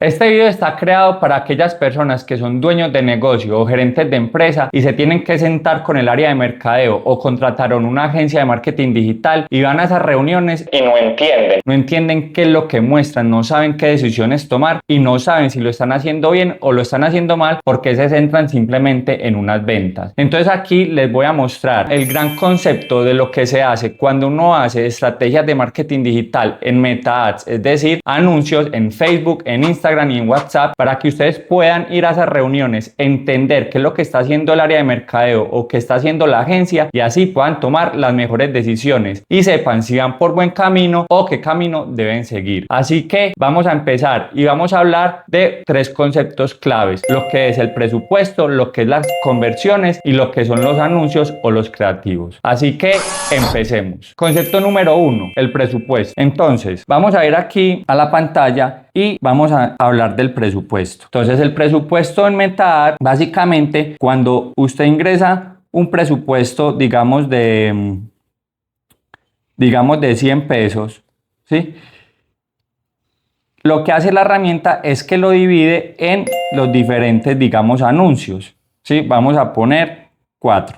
Este video está creado para aquellas personas que son dueños de negocio o gerentes de empresa y se tienen que sentar con el área de mercadeo o contrataron una agencia de marketing digital y van a esas reuniones y no entienden qué es lo que muestran, no saben qué decisiones tomar y no saben si lo están haciendo bien o lo están haciendo mal porque se centran simplemente en unas ventas. Entonces aquí les voy a mostrar el gran concepto de lo que se hace cuando uno hace estrategias de marketing digital en Meta Ads, es decir, anuncios en Facebook, en Instagram y en WhatsApp, para que ustedes puedan ir a esas reuniones, entender qué es lo que está haciendo el área de mercadeo o qué está haciendo la agencia y así puedan tomar las mejores decisiones y sepan si van por buen camino o qué camino deben seguir. Así que vamos a empezar y vamos a hablar de tres conceptos claves: lo que es el presupuesto, lo que es las conversiones y lo que son los anuncios o los creativos. Así que empecemos. Concepto número 1, el presupuesto. Entonces vamos a ir aquí a la pantalla y vamos a hablar del presupuesto. Entonces el presupuesto en Meta Ads, básicamente cuando usted ingresa un presupuesto, digamos de 100 pesos, ¿sí? Lo que hace la herramienta es que lo divide en los diferentes, digamos, anuncios, ¿sí? Vamos a poner 4.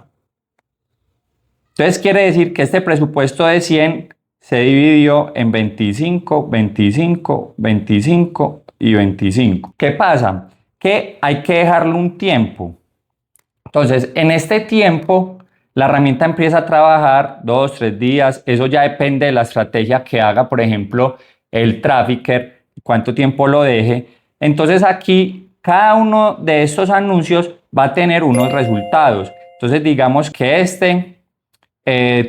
Entonces quiere decir que este presupuesto de 100 se dividió en 25, 25, 25 y 25. ¿Qué pasa? Que hay que dejarle un tiempo. Entonces, en este tiempo, la herramienta empieza a trabajar 2, 3 días. Eso ya depende de la estrategia que haga, por ejemplo, el trafficker, cuánto tiempo lo deje. Entonces, aquí, cada uno de estos anuncios va a tener unos resultados. Entonces, digamos que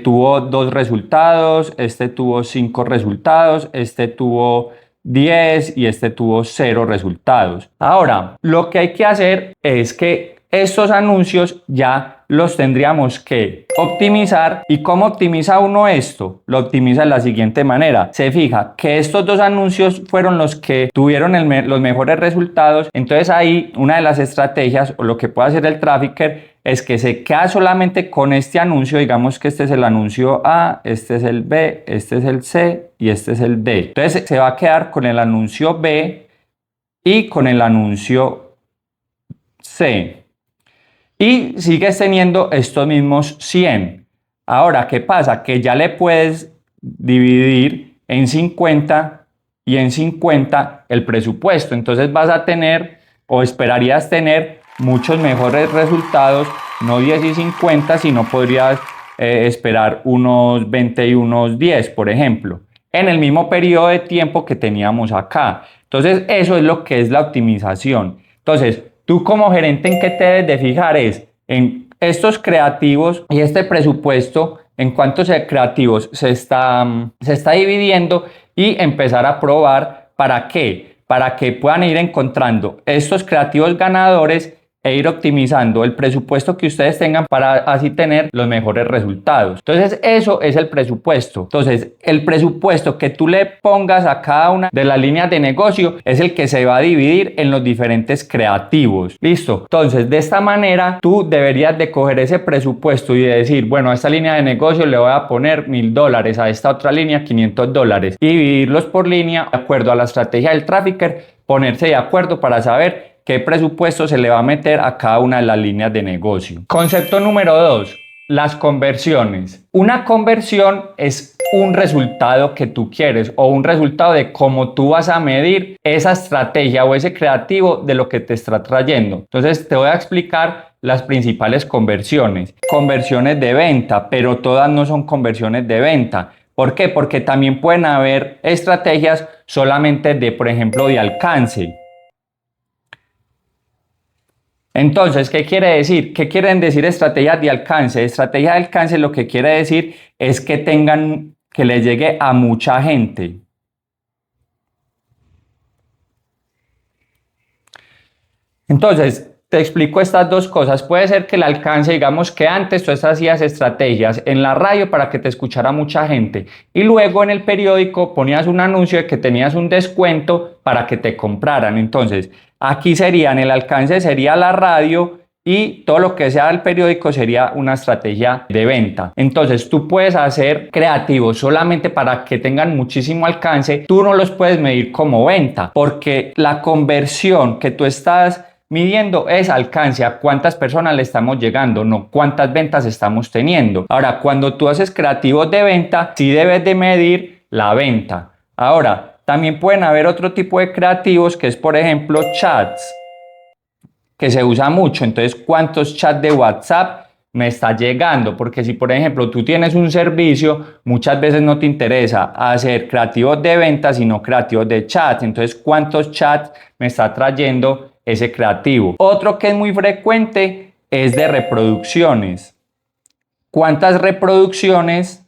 tuvo 2 resultados, este tuvo 5 resultados, este tuvo 10 y este tuvo 0 resultados. Ahora, lo que hay que hacer es que estos anuncios ya los tendríamos que optimizar. ¿Y cómo optimiza uno esto? Lo optimiza de la siguiente manera: se fija que estos 2 anuncios fueron los que tuvieron los mejores resultados. Entonces ahí una de las estrategias o lo que puede hacer el trafficker es que se queda solamente con este anuncio. Digamos que este es el anuncio A, este es el B, este es el C y este es el D. Entonces se va a quedar con el anuncio B y con el anuncio C. Y sigues teniendo estos mismos 100. Ahora, ¿qué pasa? Que ya le puedes dividir en 50 y en 50 el presupuesto. Entonces vas a tener, o esperarías tener, muchos mejores resultados, no 10 y 50, sino podrías esperar unos 20 y unos 10, por ejemplo, en el mismo periodo de tiempo que teníamos acá. Entonces eso es lo que es la optimización. Entonces tú como gerente, ¿en qué te debes de fijar? Es en estos creativos y este presupuesto, en cuántos creativos se está dividiendo, y empezar a probar. ¿Para qué? Para que puedan ir encontrando estos creativos ganadores e ir optimizando el presupuesto que ustedes tengan para así tener los mejores resultados. Entonces eso es el presupuesto. Entonces el presupuesto que tú le pongas a cada una de las líneas de negocio es el que se va a dividir en los diferentes creativos. ¿Listo? Entonces de esta manera tú deberías de coger ese presupuesto y de decir, bueno, a esta línea de negocio le voy a poner $1000, a esta otra línea $500, y dividirlos por línea de acuerdo a la estrategia del trafficker, ponerse de acuerdo para saber qué presupuesto se le va a meter a cada una de las líneas de negocio. Concepto número 2, las conversiones. Una conversión es un resultado que tú quieres o un resultado de cómo tú vas a medir esa estrategia o ese creativo de lo que te está trayendo. Entonces te voy a explicar las principales conversiones. Conversiones de venta, pero todas no son conversiones de venta. ¿Por qué? Porque también pueden haber estrategias solamente de, por ejemplo, de alcance. Entonces, ¿qué quiere decir? ¿Qué quieren decir estrategias de alcance? Estrategia de alcance lo que quiere decir es que les llegue a mucha gente. Entonces, te explico estas dos cosas. Puede ser que el alcance, digamos que antes tú hacías estrategias en la radio para que te escuchara mucha gente y luego en el periódico ponías un anuncio de que tenías un descuento para que te compraran. Entonces, aquí el alcance sería la radio y todo lo que sea el periódico sería una estrategia de venta. Entonces tú puedes hacer creativos solamente para que tengan muchísimo alcance, tú no los puedes medir como venta, porque la conversión que tú estás midiendo es alcance, a cuántas personas le estamos llegando, no cuántas ventas estamos teniendo. Ahora, cuando tú haces creativos de venta, sí debes de medir la venta. Ahora, también pueden haber otro tipo de creativos que es, por ejemplo, chats, que se usa mucho. Entonces, ¿cuántos chats de WhatsApp me está llegando? Porque si, por ejemplo, tú tienes un servicio, muchas veces no te interesa hacer creativos de venta, sino creativos de chats. Entonces, ¿cuántos chats me está trayendo ese creativo? Otro que es muy frecuente es de reproducciones. ¿Cuántas reproducciones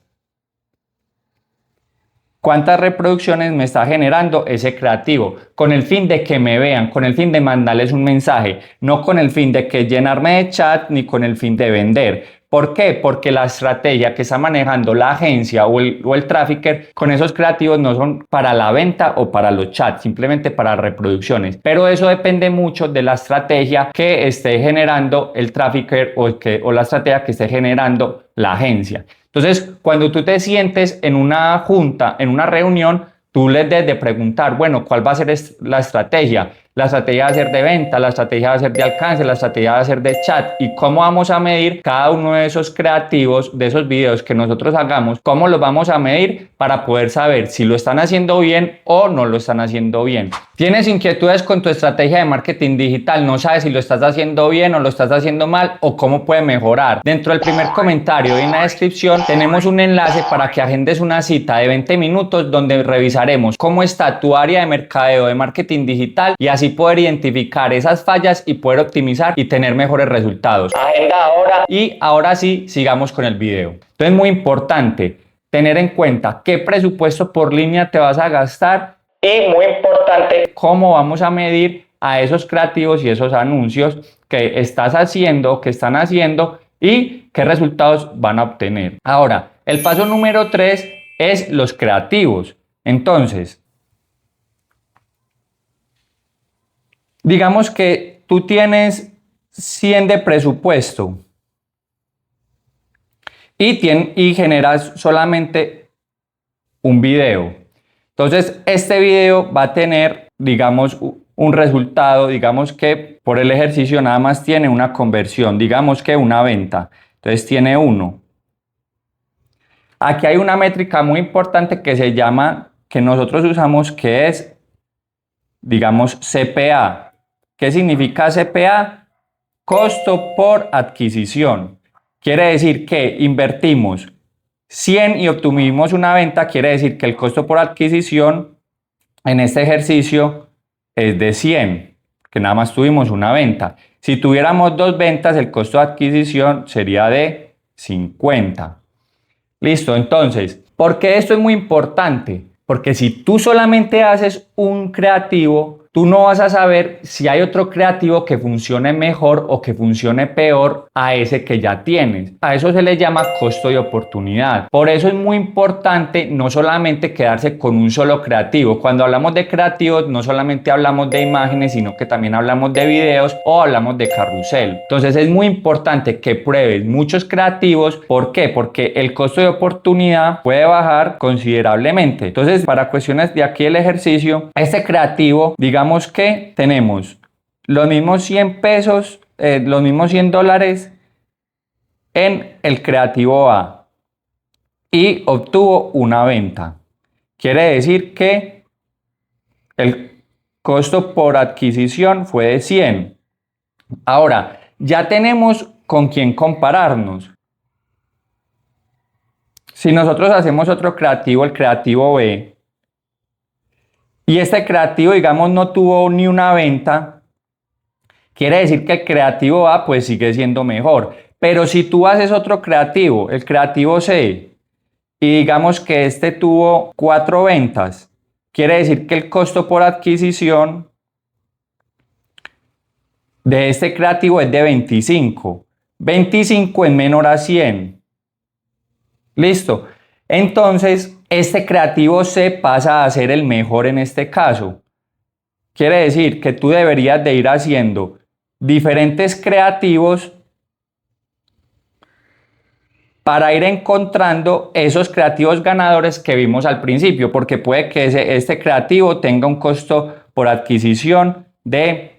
me está generando ese creativo? Con el fin de que me vean, con el fin de mandarles un mensaje, no con el fin de que llenarme de chat ni con el fin de vender. ¿Por qué? Porque la estrategia que está manejando la agencia o el trafficker con esos creativos no son para la venta o para los chats, simplemente para reproducciones. Pero eso depende mucho de la estrategia que esté generando el trafficker o la estrategia que esté generando la agencia. Entonces, cuando tú te sientes en una junta, en una reunión, tú les debes de preguntar, bueno, ¿cuál va a ser la estrategia? La estrategia va a ser de venta, la estrategia va a ser de alcance, la estrategia va a ser de chat. ¿Y cómo vamos a medir cada uno de esos creativos, de esos videos que nosotros hagamos? ¿Cómo los vamos a medir para poder saber si lo están haciendo bien o no lo están haciendo bien? ¿Tienes inquietudes con tu estrategia de marketing digital? ¿No sabes si lo estás haciendo bien o lo estás haciendo mal o cómo puede mejorar? Dentro del primer comentario y en la descripción tenemos un enlace para que agendes una cita de 20 minutos donde revisaremos cómo está tu área de mercadeo de marketing digital y así poder identificar esas fallas y poder optimizar y tener mejores resultados. Agenda ahora. Y ahora sí, sigamos con el video. Entonces, muy importante tener en cuenta qué presupuesto por línea te vas a gastar y muy importante cómo vamos a medir a esos creativos y esos anuncios que estás haciendo, que están haciendo y qué resultados van a obtener. Ahora, el paso número 3 es los creativos. Entonces, digamos que tú tienes 100 de presupuesto y generas solamente un video. Entonces, este video va a tener, digamos, un resultado, digamos que por el ejercicio nada más tiene una conversión, digamos que una venta. Entonces, tiene 1. Aquí hay una métrica muy importante que se llama, que nosotros usamos, que es, digamos, CPA. ¿Qué significa CPA? Costo por adquisición. Quiere decir que invertimos 100 y obtuvimos una venta, quiere decir que el costo por adquisición en este ejercicio es de 100, que nada más tuvimos una venta. Si tuviéramos 2 ventas, el costo de adquisición sería de 50. Listo, entonces, ¿por qué esto es muy importante? Porque si tú solamente haces un creativo, tú no vas a saber si hay otro creativo que funcione mejor o que funcione peor a ese que ya tienes. A eso se le llama costo de oportunidad. Por eso es muy importante no solamente quedarse con un solo creativo. Cuando hablamos de creativos, no solamente hablamos de imágenes, sino que también hablamos de videos o hablamos de carrusel. Entonces es muy importante que pruebes muchos creativos. ¿Por qué? Porque el costo de oportunidad puede bajar considerablemente. Entonces, para cuestiones de aquí el ejercicio, este creativo, digamos que tenemos los mismos 100 pesos, los mismos $100 en el creativo A y obtuvo una venta. Quiere decir que el costo por adquisición fue de 100. Ahora, ya tenemos con quién compararnos. Si nosotros hacemos otro creativo, el creativo B, y este creativo, digamos, no tuvo ni una venta, quiere decir que el creativo A pues sigue siendo mejor. Pero si tú haces otro creativo, el creativo C, y digamos que este tuvo 4 ventas, quiere decir que el costo por adquisición de este creativo es de 25. 25 es menor a 100. Listo. Entonces, este creativo C pasa a ser el mejor en este caso. Quiere decir que tú deberías de ir haciendo diferentes creativos para ir encontrando esos creativos ganadores que vimos al principio, porque puede que este creativo tenga un costo por adquisición de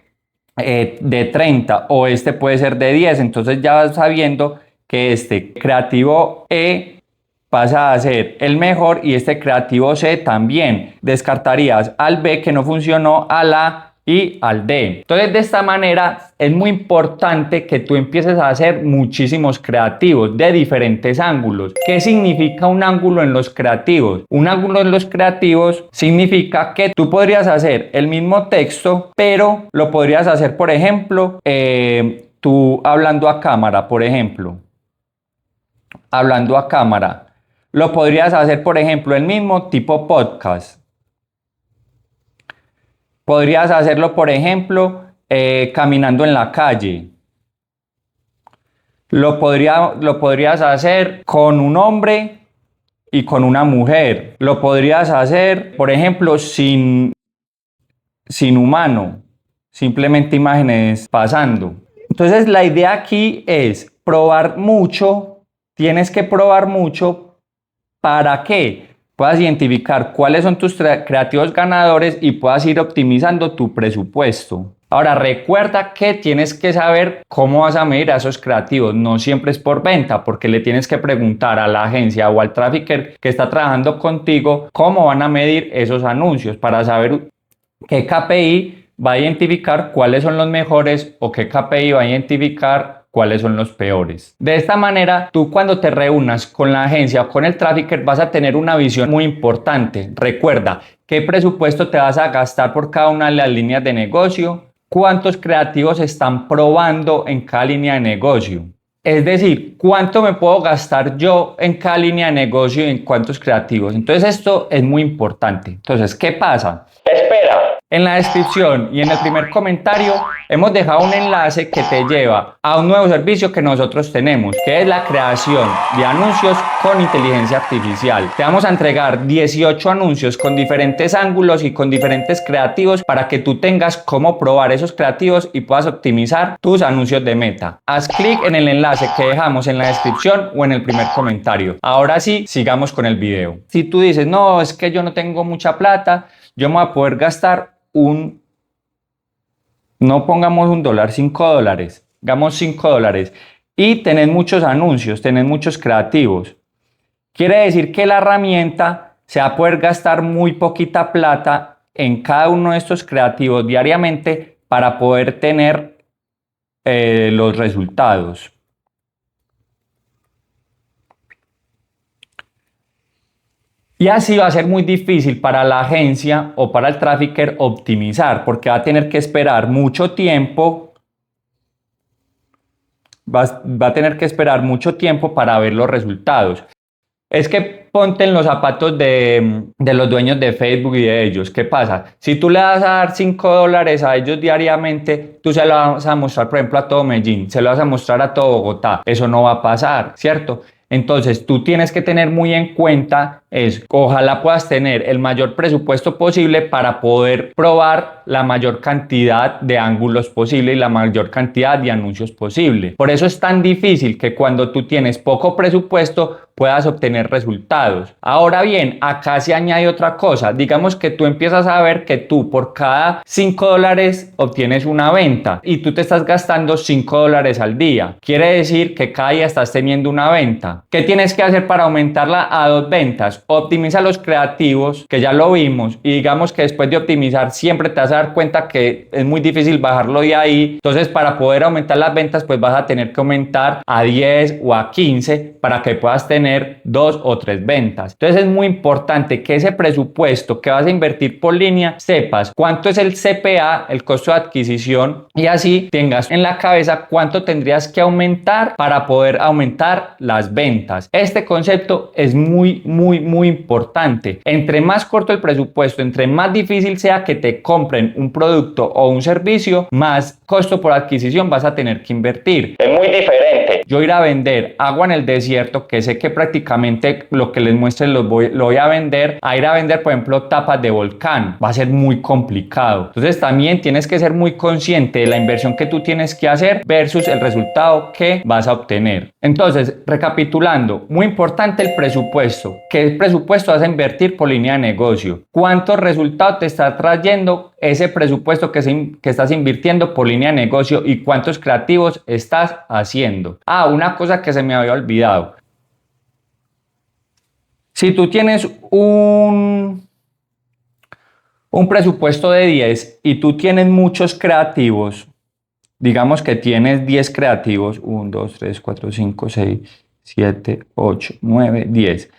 30 o este puede ser de 10, entonces ya vas sabiendo que este creativo E pasa a ser el mejor y este creativo C también. Descartarías al B que no funcionó, al A y al D. Entonces de esta manera es muy importante que tú empieces a hacer muchísimos creativos de diferentes ángulos. ¿Qué significa un ángulo en los creativos? Un ángulo en los creativos significa que tú podrías hacer el mismo texto, pero lo podrías hacer, por ejemplo, tú hablando a cámara, por ejemplo, hablando a cámara. Lo podrías hacer, por ejemplo, el mismo tipo podcast. Podrías hacerlo, por ejemplo, caminando en la calle. Lo podrías hacer con un hombre y con una mujer. Lo podrías hacer, por ejemplo, sin humano, simplemente imágenes pasando. Entonces la idea aquí es probar mucho, tienes que probar mucho para que puedas identificar cuáles son tus creativos ganadores y puedas ir optimizando tu presupuesto. Ahora recuerda que tienes que saber cómo vas a medir a esos creativos. No siempre es por venta, porque le tienes que preguntar a la agencia o al trafficker que está trabajando contigo cómo van a medir esos anuncios para saber qué KPI va a identificar cuáles son los mejores o qué KPI va a identificar cuáles son los peores. De esta manera, tú cuando te reúnas con la agencia o con el trafficker vas a tener una visión muy importante. Recuerda qué presupuesto te vas a gastar por cada una de las líneas de negocio, cuántos creativos están probando en cada línea de negocio. Es decir, cuánto me puedo gastar yo en cada línea de negocio y en cuántos creativos. Entonces esto es muy importante. Entonces, ¿qué pasa? Espera. En la descripción y en el primer comentario hemos dejado un enlace que te lleva a un nuevo servicio que nosotros tenemos, que es la creación de anuncios con inteligencia artificial. Te vamos a entregar 18 anuncios con diferentes ángulos y con diferentes creativos para que tú tengas cómo probar esos creativos y puedas optimizar tus anuncios de Meta. Haz clic en el enlace que dejamos en la descripción o en el primer comentario. Ahora sí, sigamos con el video. Si tú dices, no, es que yo no tengo mucha plata, yo me voy a poder gastar no pongamos $1, $5, digamos $5 y tenés muchos anuncios, tenés muchos creativos. Quiere decir que la herramienta se va a poder gastar muy poquita plata en cada uno de estos creativos diariamente para poder tener los resultados. Y así va a ser muy difícil para la agencia o para el trafficker optimizar, porque va a tener que esperar mucho tiempo, va a tener que esperar mucho tiempo para ver los resultados. Es que ponte en los zapatos de los dueños de Facebook y de ellos. ¿Qué pasa? Si tú le vas a dar $5 a ellos diariamente, tú se lo vas a mostrar, por ejemplo, a todo Medellín, se lo vas a mostrar a todo Bogotá. Eso no va a pasar, ¿cierto? Entonces tú tienes que tener muy en cuenta eso. Ojalá puedas tener el mayor presupuesto posible para poder probar la mayor cantidad de ángulos posible y la mayor cantidad de anuncios posible. Por eso es tan difícil que cuando tú tienes poco presupuesto puedas obtener resultados. Ahora bien, acá se añade otra cosa. Digamos que tú empiezas a ver que tú por cada $5 obtienes una venta y tú te estás gastando $5 al día. Quiere decir que cada día estás teniendo una venta. ¿Qué tienes que hacer para aumentarla a 2 ventas? Optimiza los creativos, que ya lo vimos, y digamos que después de optimizar siempre te vas a dar cuenta que es muy difícil bajarlo de ahí. Entonces, para poder aumentar las ventas, pues vas a tener que aumentar a 10 o a 15 para que puedas tener 2 o 3 ventas. Entonces es muy importante que ese presupuesto que vas a invertir por línea sepas cuánto es el CPA, el costo de adquisición, y así tengas en la cabeza cuánto tendrías que aumentar para poder aumentar las ventas. Este concepto es muy importante. Entre más corto el presupuesto, entre más difícil sea que te compren un producto o un servicio, más costo por adquisición vas a tener que invertir. Es muy diferente. yo ir a vender agua en el desierto, que sé que prácticamente lo que les muestre lo voy a vender, a ir a vender, por ejemplo, tapas de volcán, va a ser muy complicado. Entonces también tienes que ser muy consciente de la inversión que tú tienes que hacer versus el resultado que vas a obtener. Entonces, recapitulando, muy importante el presupuesto. ¿Qué presupuesto vas a invertir por línea de negocio? ¿Cuántos resultados te está trayendo ese presupuesto que estás invirtiendo por línea de negocio y cuántos creativos estás haciendo? Ah, una cosa que se me había olvidado. Si tú tienes un presupuesto de 10 y tú tienes muchos creativos, digamos que tienes 10 creativos, 1, 2, 3, 4, 5, 6, 7, 8, 9, 10.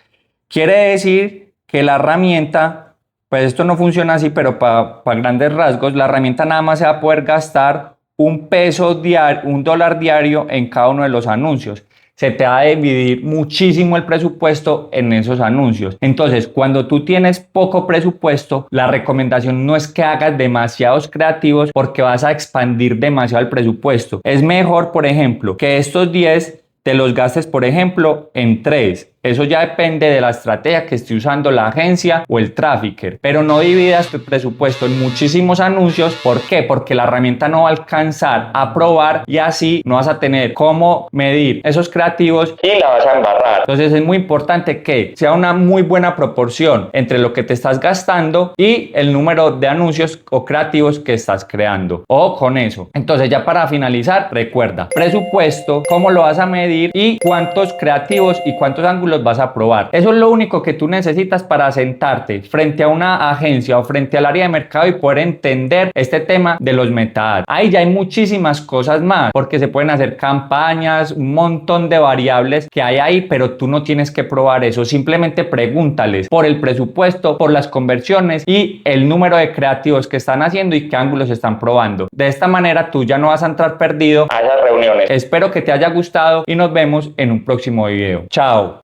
Quiere decir que la herramienta, pues esto no funciona así, pero para grandes rasgos, la herramienta nada más se va a poder gastar $1 diario en cada uno de los anuncios. Se te va a dividir muchísimo el presupuesto en esos anuncios. Entonces, cuando tú tienes poco presupuesto, la recomendación no es que hagas demasiados creativos porque vas a expandir demasiado el presupuesto. Es mejor, por ejemplo, que estos 10 te los gastes, por ejemplo, en 3. Eso ya depende de la estrategia que esté usando la agencia o el trafficker, pero no dividas tu presupuesto en muchísimos anuncios. ¿Por qué? Porque la herramienta no va a alcanzar a probar y así no vas a tener cómo medir esos creativos y la vas a embarrar. Entonces es muy importante que sea una muy buena proporción entre lo que te estás gastando y el número de anuncios o creativos que estás creando. Ojo con eso. Entonces, ya para finalizar, recuerda, presupuesto, cómo lo vas a medir y cuántos creativos y cuántos ángulos vas a probar. Eso es lo único que tú necesitas para sentarte frente a una agencia o frente al área de mercado y poder entender este tema de los meta ads. Ahí ya hay muchísimas cosas más, porque se pueden hacer campañas, un montón de variables que hay ahí, pero tú no tienes que probar eso. Simplemente pregúntales por el presupuesto, por las conversiones y el número de creativos que están haciendo y qué ángulos están probando. De esta manera tú ya no vas a entrar perdido a esas reuniones. Espero que te haya gustado y nos vemos en un próximo video. Chao.